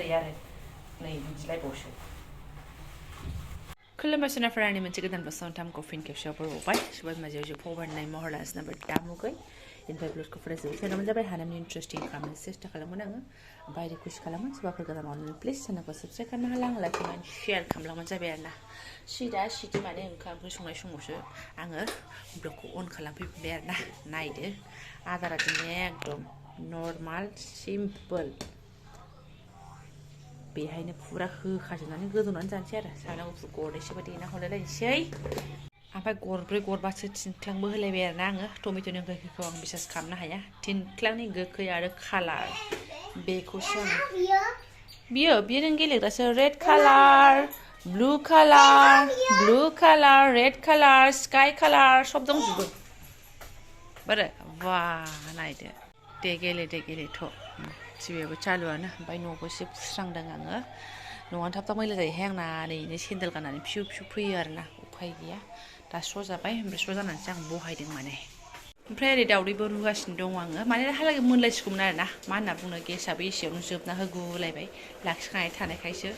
जाबाय आरो नै बिदिलायबावसो खुलुमबाय सोनाफोरानि मोनसे गोदान बोसोराव नोंथांमोनखौ फिन खेबसेयाव बरायबाय सबाय बिमाजों जोबफावबारनाय महर लानोसै नाम्बार दामुगै इनिफ्राय ब्लगखौ फरायजोबो चेनेलानो जाबाय हानायनि इन्टारेस्टिं खालामनो सेस्था खालामगोन आङो ओमफ्राय रिकुवेस्ट खालामो सोरबाफोर गोदान मावनो प्लिज चेनेलखौ साबस्क्राइब खालामनो हाला आं लाइक खालामनानै शेयार खालामलांबानो जाबाय आरो ना सिदा माने ओंखाम ओंख्रि संनाय समावसो आङो ब्लगखौ अन खालामफैफिनबाय आरो ना नायदो आदारा दिनै एकदम नर्माल सिम्पोल बेहायनो फुरा होखाजोबनानै गोदौनानै जानोसै आरो साना गुफुर गरनैसोबा देना हरलायलायनोसै ओमफ्राय गरब्रै गरबासो थिनख्लांबो होलायबाय आरो ना आङो टमेट'नि गोखैखौ आं बिसास खालामनो हाया थिनख्लांनि गोखै आरो कालार बेखौसो आं बियो नों गेलेग्रासो रेड कालार ब्लु कालार रेड कालार स्काई कालार सब दंजोबो बारो बा नायदो दे गेलेथ' टिभियाबो चालुआनो ओमफ्राय न'बो एसे फुस्रांदों आङो न'आनो थाब मैला जायोहाय आंना नैनो सेन्देल गाननानै फिउ फैयो आरो ना उफाय गैया दा स्र' जाबाय ओमफ्राय स्र' जानानैसो आं बहायदों माने ओमफ्राय ओरै दावदैबो रुगासिनो दं आङो माने हालागै मोनलायसिगौमोन आरो ना मा होनना बुङो गेसआबो एसेयावनो जोबना होगुलायबाय लाखिखानाय थानायखायसो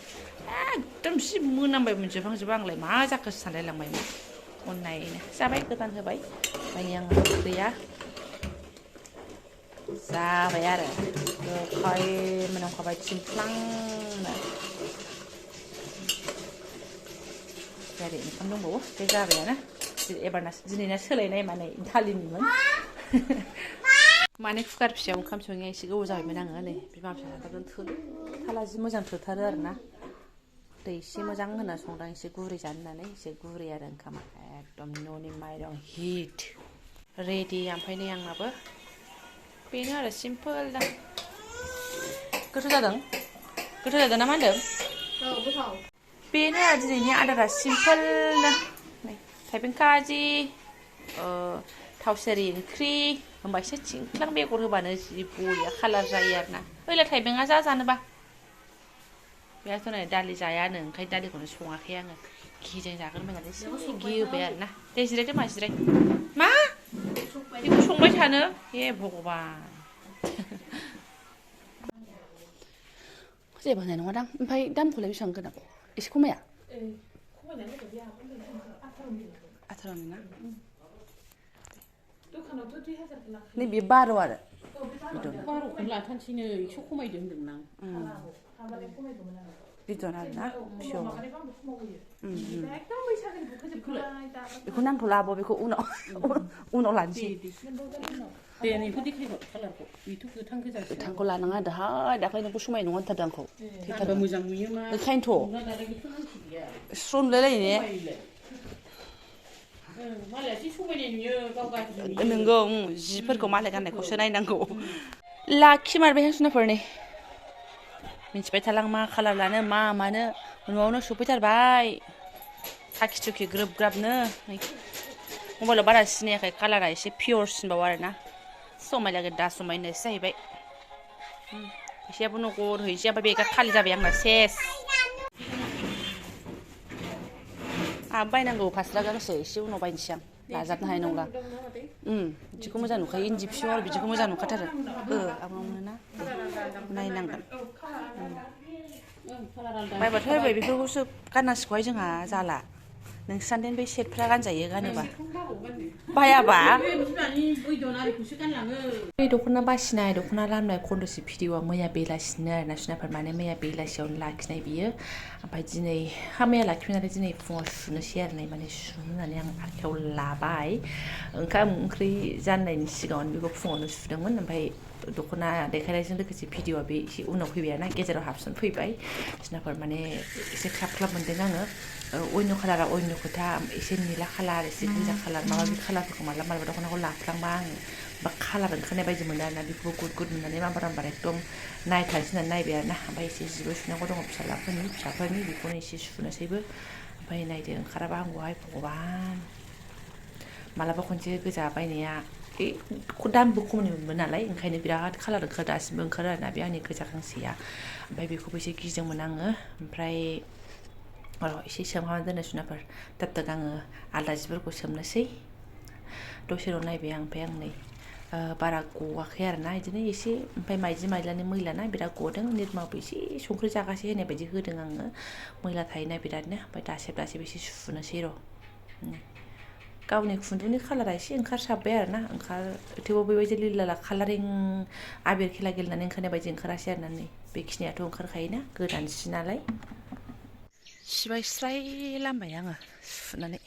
एकदम जि मोनामबायमोन जोबहां आंलाय मा जाखोसो सानलायलांबायमोन अननायैनो जाबाय गोदान होबाय ओमफ्राय आङो ओंख्रिया जाबाय आरो गोखै मोनामखाबाय थिनख्लांनो ओरै ओंखाम दंबावो बे जाबायानो एबारना दिनैना सोलायनाय माने दालिनिमोन माने कुकार फिसायाव ओंखाम सङैया एसे गोबाव जाबायमोन आङो नै बिमा फिसाजों थोदो थाला जि मोजां थोथारो आरो ना दै एसे मोजां होना संदां एसे गुरै जानो होननानै एसे गुरै आरो ओंखामा एकदम न'नि माइरं हिट रेडि ओमफ्राय नै आंनाबो बेनो आरो सिम्पोल दा गोथाव जादों ना मा होनदों औ गोथाव बेनो आरो दिनैनि आदारा सिम्पोलनो नै थाइबें खाजि थाव सेरि ओंख्रि होमबा एसे थिंख्लां बेगर होबानो जि बरिया कालार जायो आरो ना ओइलाय थाइबेंआ जानोबा बेहाथ' नै दालि जायानो ओंखायनो दालिखौनो सङाखै आङो घिजों जागोन होननानै एसे घि होबाय आरो ना दे जिरायदो मा जिराय मा बेखौ संबाय थानो हे भगबान जेबो होनाय नङादां ओमफ्राय दामखौलाय बेसेबां गोनां एसे खमाया आथार'नि ना नैबे 12 आरो 12खौनो लाथारनोसैनो 100 खमायदो होनदोंमोन आं बिदन आरो ना बेखौ नांथ'ला आब' बेखौ उनाव लानोसै दे नैखौ देखायहर कालारखौ बेथ' गोथां गोजासो गोथांखौ लानाङा दाहाय दाख्लै नोंखौ समाय नङा होनथारदों आंखौ थैथारबा मोजां नुयोमा ओंखायनोथ' स्र' नुलायलायो ने मालायासो समायनाय नुयो गाव गाज्रि नुयो नोंगौ जिफोरखौ मालाय गाननायखौसो नायनांगौ लाखिमारबाय सुनाफोरनि मिन्थिबाय थालां मा कालार लानो मा मानो न'आवनो सफैथारबाय थाखि थुखि ग्रोब ग्राबनो मबाइलाव बारा सिनायाखै कालारा एसे पियरसिनबाव आरो ना समायलागै दा समायनायसो जाहैबाय फैसायाबो नगद हैसै ओमफ्राय बेगा खालि जाबाय आंना सेस आंहा बायनांगौ फास्रा गांसे एसे उनाव बायनोसै आं लाजाबनो हानाय नंला बिदिखौ मोजां नुखायो इन्दि पियर बिदिखौ मोजां नुखाथारो आंनावनो ना नायनांगोन बायबाथ' बायबाय बेफोरखौसो गाननांसिगौहाय जोंहा जाला नोंस्रानदेन बे सेटफ्रा गानजायो गानोबा बायाबा बे दख'ना बासिनाय दख'ना लामनाय खन्द'से भिडिअआ मैया बेलासिनो आरोना सुनाफोर माने मैया बेलासियावनो लाखिनाय बियो ओमफ्राय दिनै मैया लाखिनानै दिनै फुङाव सुनोसै आरो नै माने सुनो होननानै आं आखायाव लाबाय ओंखाम ओंख्रि जाननायनि सिगाङावनो बेखौ फुङावनो सुदोंमोन ओमफ्राय दख'ना देखायनायजों लोगोसे भिडिअआ बे एसे उनाव फैबाय आरोना गेजेराव हाबसन फैबाय सुनाफोर माने एसे ख्लाब ख्लाब मोनदों आङो अयन' कालारा अयन' खोथा एसे निला कालार एसे गोजा कालार माबा माबि कालारफोरखौ मालाबा दख'नाखौ लाफ्लांबा आङो बा कालार ओंखारनाय बायदि मोनो आरोना बेखौबो गुद मोननानै माबार एकदम नायथारसै होननानै नायबाय आरोना ओमफ्राय एसे जिबो सुनांगौ दङ फिसाफोरनि बेखौनो एसे सुनोसैबो ओमफ्राय नायदो ओंखाराबा हामगौहाय भगबान मालाबा खनसे गोजा बायनाया दामबो खमनि मोनबो नालाय ओंखायनो बिराद कालार ओंखारो दासिमबो ओंखारो आरोना बे आंनि गोजा गांसेया ओमफ्राय बेखौबो एसे गिदोंमोन आङो ओमफ्राय एसे सोमहाबना दोननो सुनाफोर दाग आङो आलदा जिफोरखौ सोमनोसै दसे उनाव नायबाय आं ओमफ्राय आं नै बारा गवाखै आरोना बिदिनो एसे ओमफ्राय माइदि माइलानि मैलाना बिराद गदों निरमाबो एसे संख्रि जागासे होनाय बायदि होदों आङो मैला थायोना बिरादनो ओमफ्राय दासेब दासेब एसे सुनोसै र' गावनि खुन्दुंनि कालारा एसे ओंखारसाबबाय आरोना थेवबो बेबायदि लिलाला कालारिं आबिर खेला गेलेनानै ओंखारनाय बायदि ओंखारासै आरोना नै बेखिनियाथ' ओंखारखायोना गोदान सि नालाय सिबाय स्राय लामबाय आङो सुनानै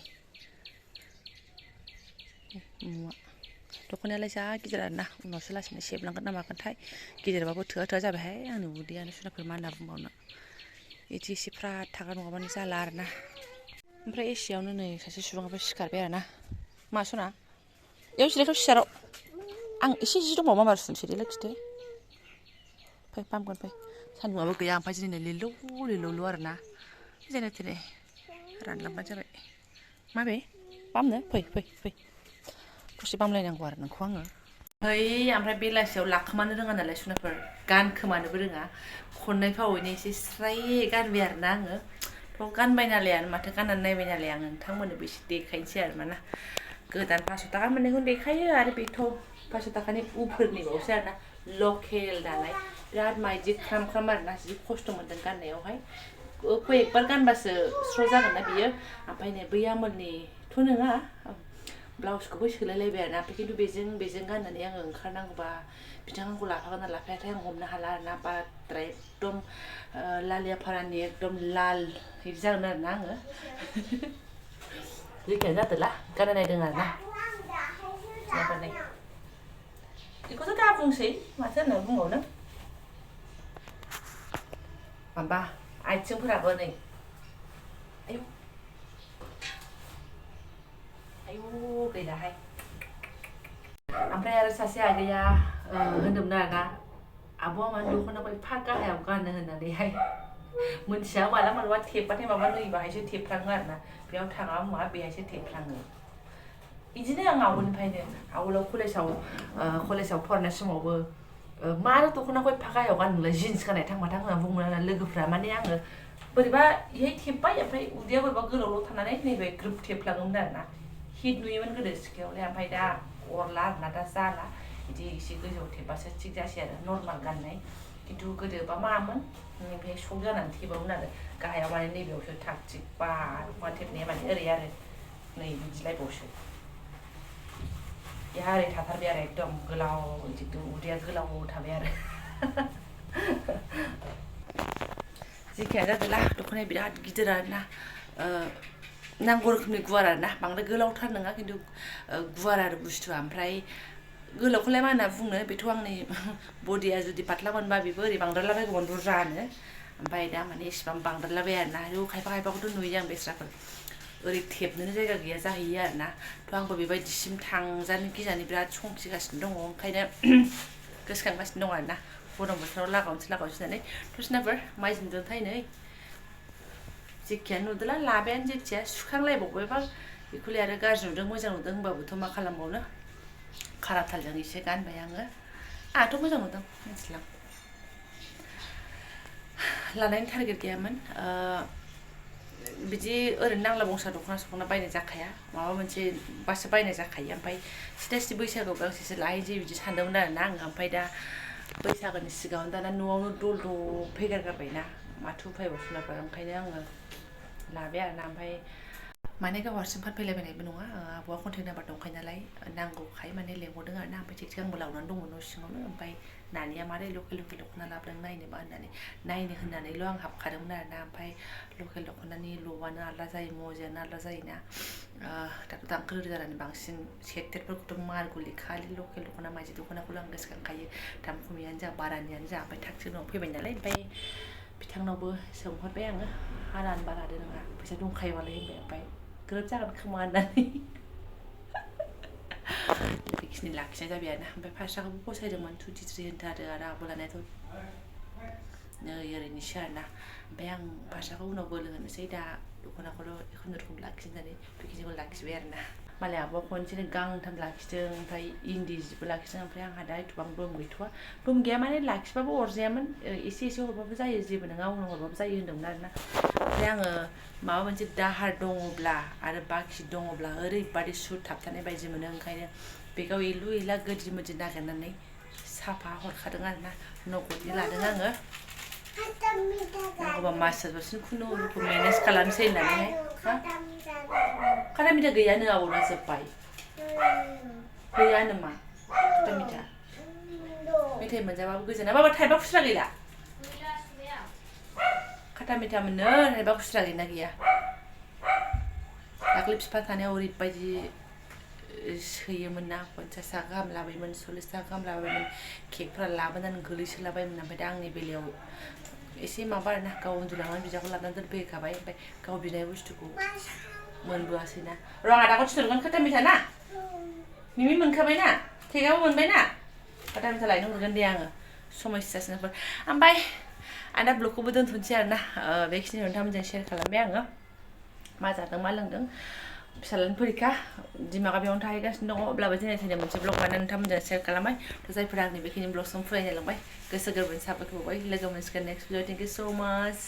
दख'नायालाय जा गिदिर आरोना उनावसो लासैनो सेबलांगोन ना मागोनथाय गिदिरबाबो थोआ थोआ जाबायहाय आंनि उदैयानो सुनाफोर मा होनना बुंबावनो बिदि एसे फ्राद थाग्रा नङाबानो जाला आरोना ओमफ्राय एसेयावनो नै सासे सुबुङाबो सिखारबाय आरोना मा सना बेयाव जिरायथ' सियाराव आं एसे जि दंबावो माबार सुनोसै दे लाखिदो फै पामगोन फै सान्दुंआबो गैया ओमफ्राय दिनै लिलौ लिलौल' आरोना जेने थेने रानलांबानो जाबाय माबे बामनो फै फै फै दसे बामलायनांगौ आरो नोंखौ आङो ओमफ्राय बेलासियाव लाखोमानो रोङा नालाय सुनाफोर गानखोमानोबो रोङा खननै फावैनो एसे स्राय गानबाय आरोना आङो थ' गानबाय नालाय आरो माथो गाननानै नायबाय नालाय आं नोंथांमोननोबो एसे देखायनोसै आरो माना गोदान 500 थाखा मोननायखौनो देखायो आरो बेथ' 500 थाखानि उफोरनिबावसो आरोना लकेल नालाय बिराद माइदि ख्राम ख्राम आरोना जि खस्थ' मोन्दों गाननायावहाय कयेकबार गानबासो स्र' जागोन ना बियो ओमफ्राय नै बै आमोलनिथ' नङा ब्लाउसखौबो सोलायलायबाय आरोना ओमफ्राय खिन्थु बेजों गाननानै आङो ओंखारनांगौबा बिथाङा आंखौ लाफागोन ना लाफायाथाय आं हमनो हाला आरोना बाद्राय एकदम लालियाफारानि एकदम लाल बिदि जागोन आरोना आङो जेखियानो जादोला गानना नायदों आरोना बेखौथ' दा बुंसै माथो होनना बुंबावनो माबा आथिंफोराबो नै आयौ आयौ गैलाहाय ओमफ्राय आरो सासे आगैया होनदोंमोन आरोना आब'आ मानो दख'नाखौ एफा गाहायाव गानो होननानैहाय मोनथिया माला मालाबा थेबबाथाय माबा नै बाहायसो थेबफ्लाङो आरोना बेयाव थाङा मुवा बेहायसो थेबफ्लाङो बिदिनो आं आवगोलाव कलेजाव फरायनाय समावबो मानो दख'नाखौ एफा गाहायाव गानो नोंलाय जिन्स गाननाय थां माथां होनना बुङोमोन आरो लोगोफ्रा माने आङो बोरैबा इहाय थेबबाय ओमफ्राय उदैया बोरैबा गोलावल' थानानै नैबे ग्रोब थेबफ्लाङोमोन आरोना हिट नुयोमोन गोदो सिख्लायावलाय ओमफ्राय दा अरला आरोना दा जाला बिदि एसे गोजौआव थेबबासो थिग जासै आरो नर्माल गाननाय खिन्थु गोदोबा मामोन ओमफ्राय सक जानानै थेबावोमोन आरो गाहायाव माने नैबेयावसो थाग थिग बा दख'ना थेबनाया माने ओरै आरो नै बिदिलायबावसो बेहा ओरै थाथारबाय आरो एकदम गोलाव उदैया गोलाव थाबाय आरो जेखियानो जादोंला दख'नाया बिराद गिदिर आरोना नांगौ रोखोमनि गुवार आरोना बांद्राय गोलावथार नङा खिन्थु गुवार आरो बुस्थुआ ओमफ्राय गोलावखौलाय मा होनना बुंनो बेथ' आंनि बडिया जुदि पातला मोनबा बेबो ओरै बांद्रायलाबायगौमोन बुरजानो ओमफ्राय दा माने इसिबां बांद्रायलाबाय आरोना खायफा खायफाखौथ' नुयो आं बेस्राफोर ओरै थेबनोनो जायगा गैया जाहैयो आरोना थ' आंबो बेबायदिसिम थांजानो गिनानै बिराद संखिगासिनो दङ ओंखायनो गोसोखांगासिनो दं आरोना गरम बोथोराव लागावनोसै होननानै थ' सिनाफोर माइजोंथाय नै जेखियानो नुदोंला लाबायानो जेथिया सुखांलायबावबायबा बेखौलाय आरो गाज्रि नुदों मोजां नुदों होनबाबोथ' मा खालामबावनो खाराबथालजों एसे गानबाय आङो आंहाथ' मोजां नुदों मिथिला लानायनि टारगेट गैयामोन बिदि ओरैनो नांला बंसा दख'ना बायनाय जाखाया माबा मोनसे बासो बायनाय जाखायो ओमफ्य सिदा बैसागुआव गांसेसो लाहैनोसै बिदि सानदोंमोन आरोना आङो ओमफ्राय दा बैसागोनि सिगाङावनो दाना न'आवनो दल फैगारगारबायना माथो उफायबावसुनाफोर ओंखायनो आङो लाबाय आरोना ओमफ्राय माने गाव हारसिं फानफैलायबायनायबो नङा आब'आ कन्टेक्ट नाम्बार दंखायो नालाय नांगौखाय माने लेंहरदों आरोना ओमफ्राय थिगसे आंबो लावनानै दंमोन न' सिङावनो ओमफ्राय नानिया मारै लकेल दख'ना लाबोदों नायनोबा नायनो होननानैल' आं हाबखादोंमोन आरोना ओमफ्राय लकेल दख'नानि लबानो आलादा जायो मजायानो आलादा जायोना दाथ' दांखोर जानानै बांसिन सेटफोरखौथ' मारगुलि खालि लकेल दख'ना माइदि दख'नाखौल' आं गोसोखांखायो दाम खमियानो जा बारानियानो जा ओमफ्राय थागथिग उनाव फैबाय नालाय ओमफ्राय बिथांनावबो सोंहरबाय आङो हानानै बारादो नङा फैसा दंखायोबालाय होनबाय ओमफ्राय ग्रोब जागोन खोमा होननानै बेखिनि लाखिनाय जाबाय आरोना ओमफ्राय फास्राखौबो फसायदोंमोन 2-3 होनथारो आरो आब' लानायाथ' नै ओरैनोसो आरोना ओमफ्राय आं फास्राखौ उनाव बोलो होनोसै दा दख'नाखौल' खुनुरुखुम लाखिनानै बेखिनिखौ लाखिबाय आरोना मालाय आब'आ खनसेनो गांथाम लाखिदों ओमफ्राय इन्दि जिबो लाखिदों ओमफ्राय आंहा दा एथ'बां दम गैथ'वा दम गैया माने लाखिबाबो अरजायामोन एसे हरबाबो जायो जेबो नङा उनाव हरबाबो जायो होन्दोंमोन आरोना ओमफ्राय आङो माबा मोनसे दाहार दङब्ला आरो बाखि दङब्ला ओरैबादि सुद थाबथानाय बायदि मोनो ओंखायनो बेगाव इलु इला गोदि मोदि नागिरनानै साफा हरखादों आरोना नगदनि लादों आङो नांगौबा मास जाजासिम खुनुरुखुम मेनेज खालामसै होननानैहाय खाथा मिथा गैयानो आबौना जोब्बाय गैयानो मा खाथा मिथा मेथाइ मोनजाबाबो गोजोना बाबा थाइबा खुस्रा गैला खाथा मिथा मोननो थाइबा खुस्रा गैना गैया दाख्लै बिफा थानायाव ओरैबायदि सोयोमोन ना 50 थाखा गाहाम लाबायमोन 40 थाखा गाहाम लाबायमोन केकफोरा लाबोनानै गोलैसोलाबायमोन ओमफ्राय दा आंनि बेलायाव एसे माबा आरोना गाव उन्दुलांनानै बिदाखौ लाबोनानै दोनफैखाबाय ओमफ्राय गाव बिनाय बुस्थुखौ मोनबोआसैना र' आं आदाखौ थिनहरगोन खाथा मिथा ना मिमि मोनखाबाय ना केकआबो मोनबाय ना खाथा मिथा लायनो हरगोन दे आङो समयसासिनफोर ओमफ्राय आं दा ब्लगखौबो दोनथ'नोसै आरोना बेखिनियावनो नोंथांमोनजों शेयार खालामबाय आङो मा जादों मा लोंदों फिसालानि फरिखा दिमागा बेयावनो थाहैगासिनो दङ अब्लाबो जेने थेने मोनसे ब्लग बानायनानै नोंथांमोनजों शेयार खालामबाय जायफोरा आंनि बेखिनि ब्लगजों फरायनो लांबाय गोसो गोरबोनि साबायखर बावबाय लोगो मोनसिगोन नेक्स्ट भिडिअ थेंक इउ सो माच